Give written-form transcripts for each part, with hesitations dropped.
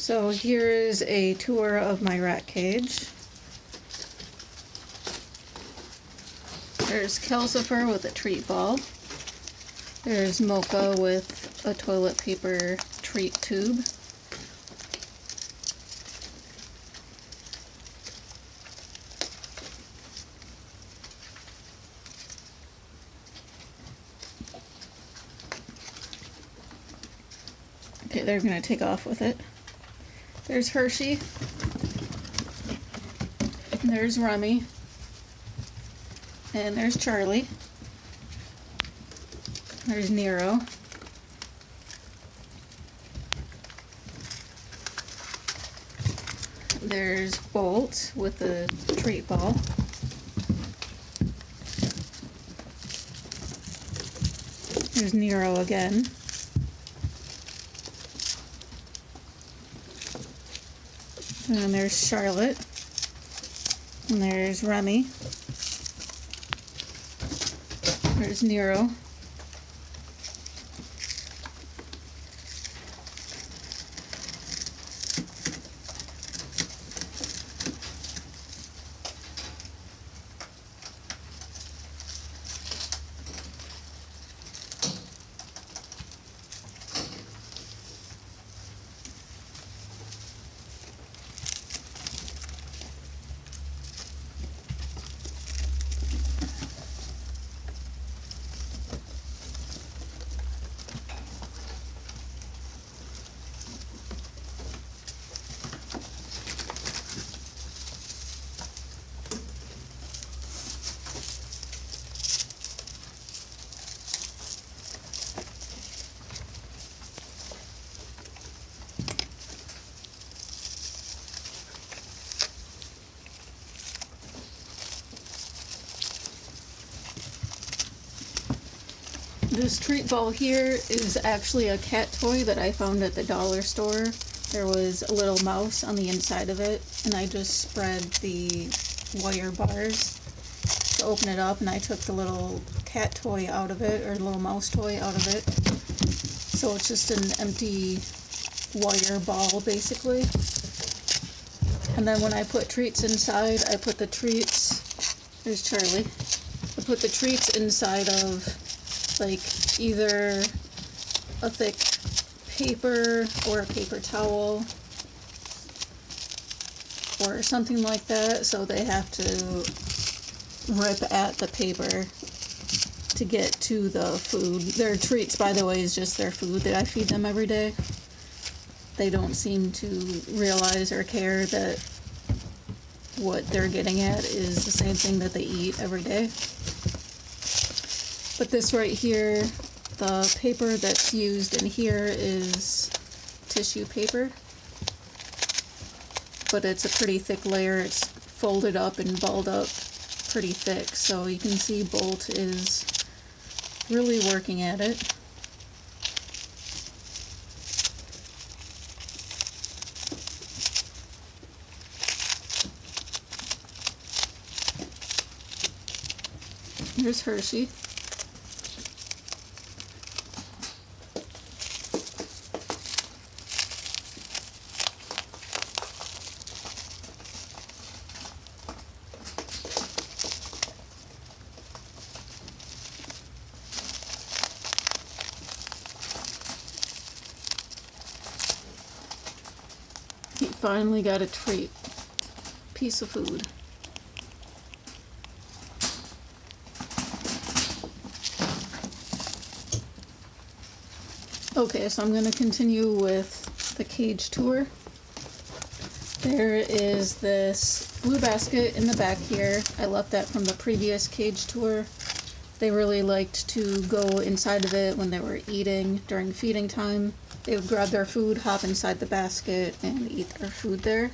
So here is a tour of my rat cage. There's Calcifer with a treat ball. There's Mocha with a toilet paper treat tube. Okay, they're gonna take off with it. There's Hershey. And there's Rummy. And there's Charlie. There's Nero. There's Bolt with the treat ball. There's Nero again. And there's Charlotte. And there's Rummy. There's Nero. This treat ball here is actually a cat toy that I found at the dollar store. There was a little mouse on the inside of it, and I just spread the wire bars to open it up, and I took the little cat toy out of it, or little mouse toy out of it. So it's just an empty wire ball, basically. And then when I put treats inside, I put the treats, there's Charlie, I put the treats inside of like either a thick paper or a paper towel or something like that, so they have to rip at the paper to get to the food. Their treats, by the way, is just their food that I feed them every day. They don't seem to realize or care that what they're getting at is the same thing that they eat every day. But this right here, the paper that's used in here is tissue paper. But it's a pretty thick layer. It's folded up and balled up pretty thick. So you can see Bolt is really working at it. Here's Hershey. He finally got a treat. Piece of food. Okay, so I'm going to continue with the cage tour. There is this blue basket in the back here. I left that from the previous cage tour. They really liked to go inside of it when they were eating during feeding time. They would grab their food, hop inside the basket, and eat their food there.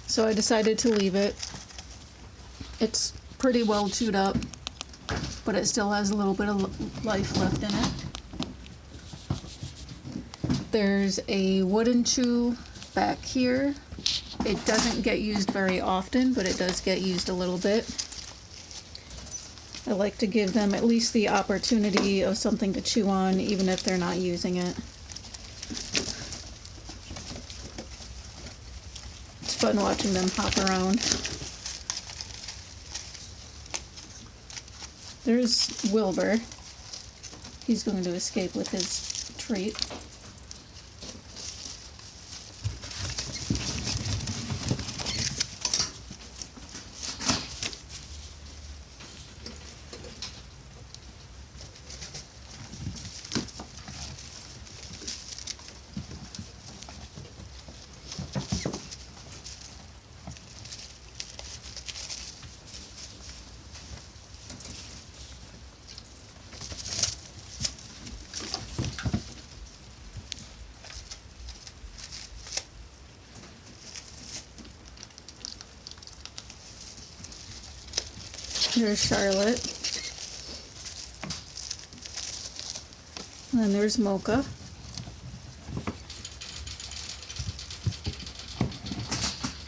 So I decided to leave it. It's pretty well chewed up, but it still has a little bit of life left in it. There's a wooden chew back here. It doesn't get used very often, but it does get used a little bit. I like to give them at least the opportunity of something to chew on, even if they're not using it. fun watching them hop around. There's Wilbur. He's going to escape with his treat. There's Charlotte. And then there's Mocha.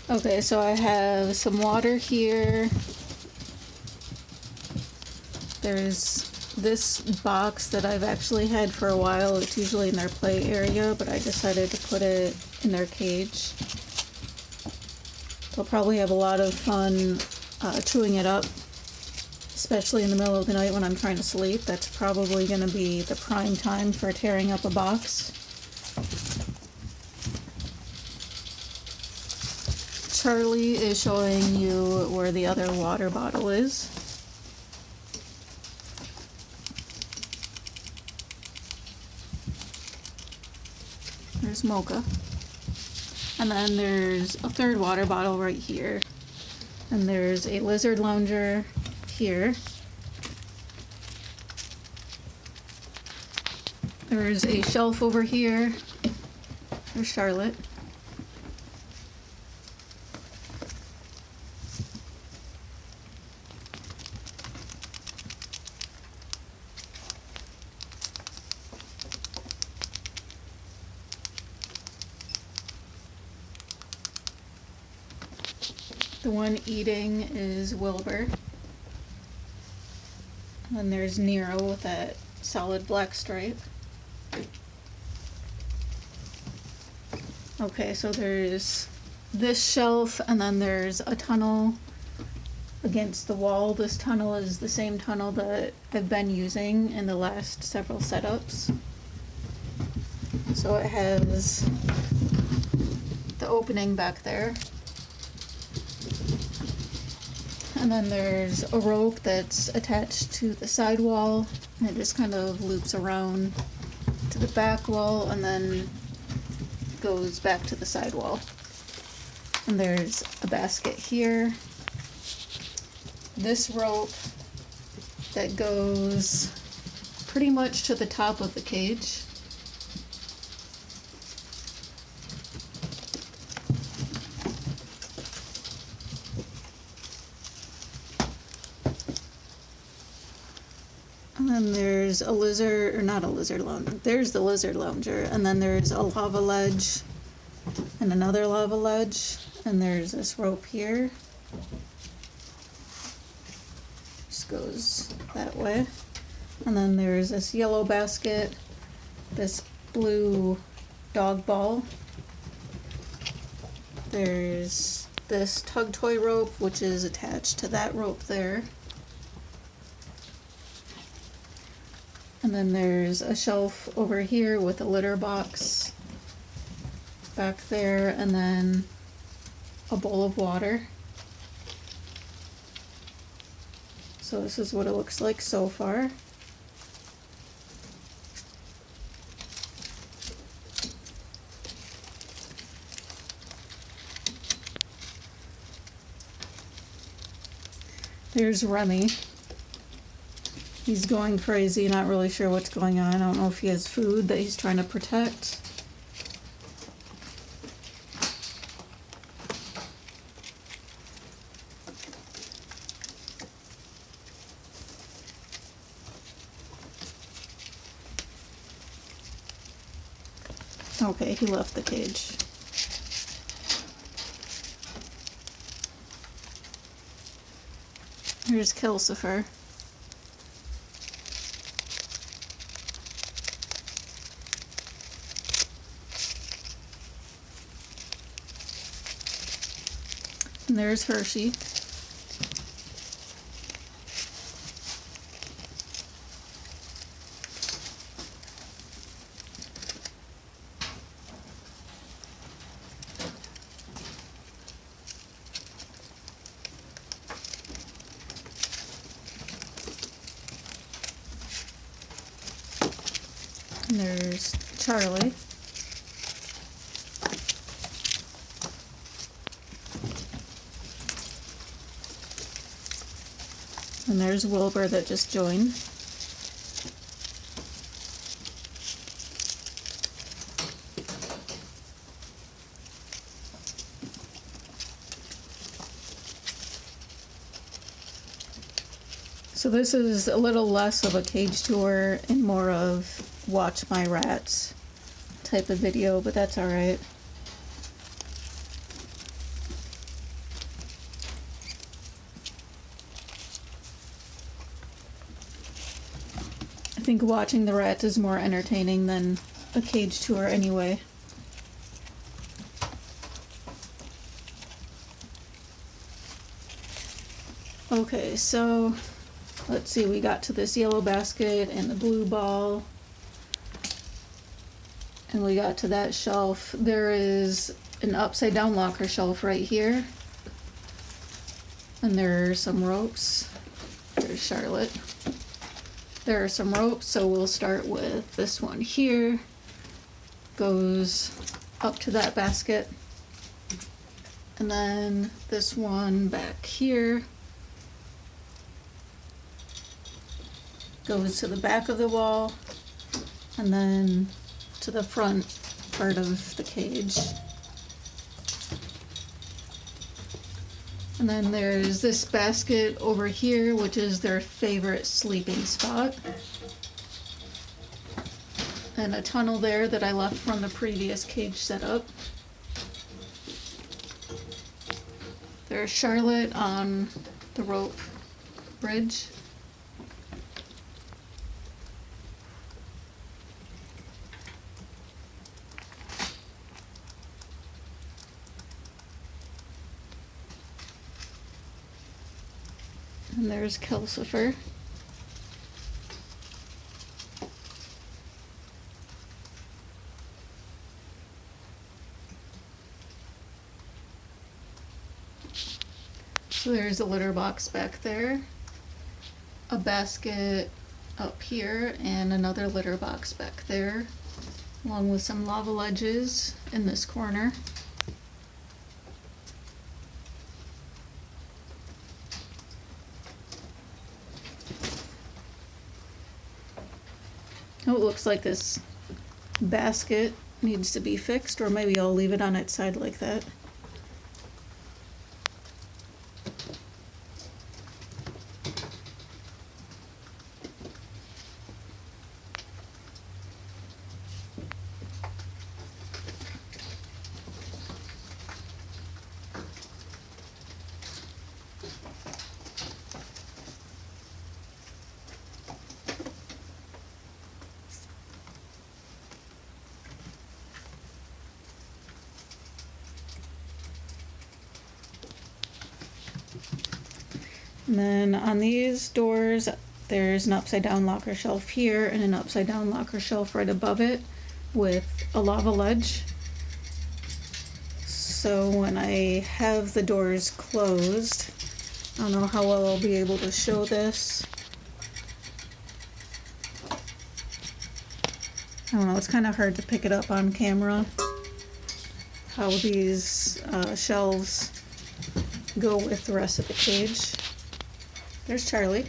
Okay, so I have some water here. There's this box that I've actually had for a while. It's usually in their play area, but I decided to put it in their cage. They'll probably have a lot of fun chewing it up, especially in the middle of the night when I'm trying to sleep. That's probably going to be the prime time for tearing up a box. Charlie is showing you where the other water bottle is. There's Mocha. And then there's a third water bottle right here. And there's a lizard lounger here. There's a shelf over here. There's Charlotte. The one eating is Wilbur. And then there's Nero with that solid black stripe. Okay, so there's this shelf, and then there's a tunnel against the wall. This tunnel is the same tunnel that I've been using in the last several setups. So it has the opening back there. And then there's a rope that's attached to the side wall, and it just kind of loops around to the back wall and then goes back to the side wall. And there's a basket here. This rope that goes pretty much to the top of the cage. And then there's a lizard, or not a lizard lounger, there's the lizard lounger, and then there's a lava ledge and another lava ledge, and there's this rope here. Just goes that way. And then there's this yellow basket, this blue dog ball. There's this tug toy rope, which is attached to that rope there. And then there's a shelf over here with a litter box back there, and then a bowl of water. So this is what it looks like so far. There's Remy. He's going crazy, not really sure what's going on. I don't know if he has food that he's trying to protect. Okay, he left the cage. Here's Kilsifer. And there's Hershey. And there's Charlie. And there's Wilbur that just joined. So this is a little less of a cage tour and more of watch my rats type of video, but that's alright. I think watching the rats is more entertaining than a cage tour anyway. Okay, so let's see, we got to this yellow basket and the blue ball. And we got to that shelf. There is an upside down locker shelf right here. And there are some ropes. There's Charlotte. There are some ropes, so we'll start with this one here. Goes up to that basket. And then this one back here goes to the back of the wall. And then to the front part of the cage. And then there's this basket over here, which is their favorite sleeping spot. And a tunnel there that I left from the previous cage setup. There's Charlotte on the rope bridge. And there's Kelsifer. So there's a litter box back there, a basket up here, and another litter box back there, along with some lava ledges in this corner. Oh, it looks like this basket needs to be fixed, or maybe I'll leave it on its side like that. And then on these doors, there's an upside down locker shelf here and an upside down locker shelf right above it with a lava ledge. So when I have the doors closed, I don't know how well I'll be able to show this. I don't know, it's kind of hard to pick it up on camera, how these shelves go with the rest of the cage. There's Charlie.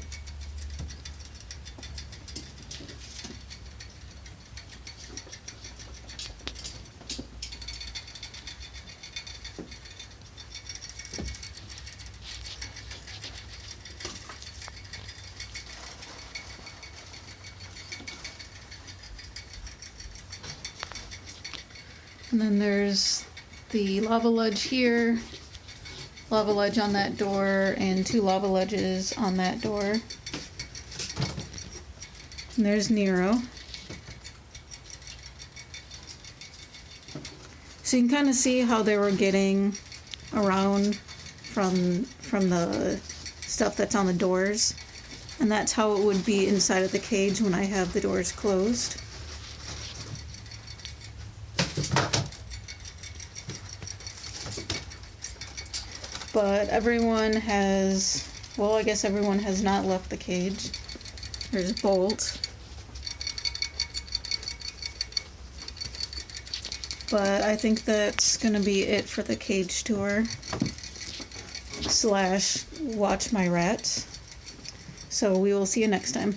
And then there's the lava ledge here, lava ledge on that door, and two lava ledges on that door. And there's Nero. So you can kind of see how they were getting around from the stuff that's on the doors. And that's how it would be inside of the cage when I have the doors closed. But everyone has, well, I guess everyone has not left the cage. There's Bolt. But I think that's gonna be it for the cage tour / watch my rats. So we will see you next time.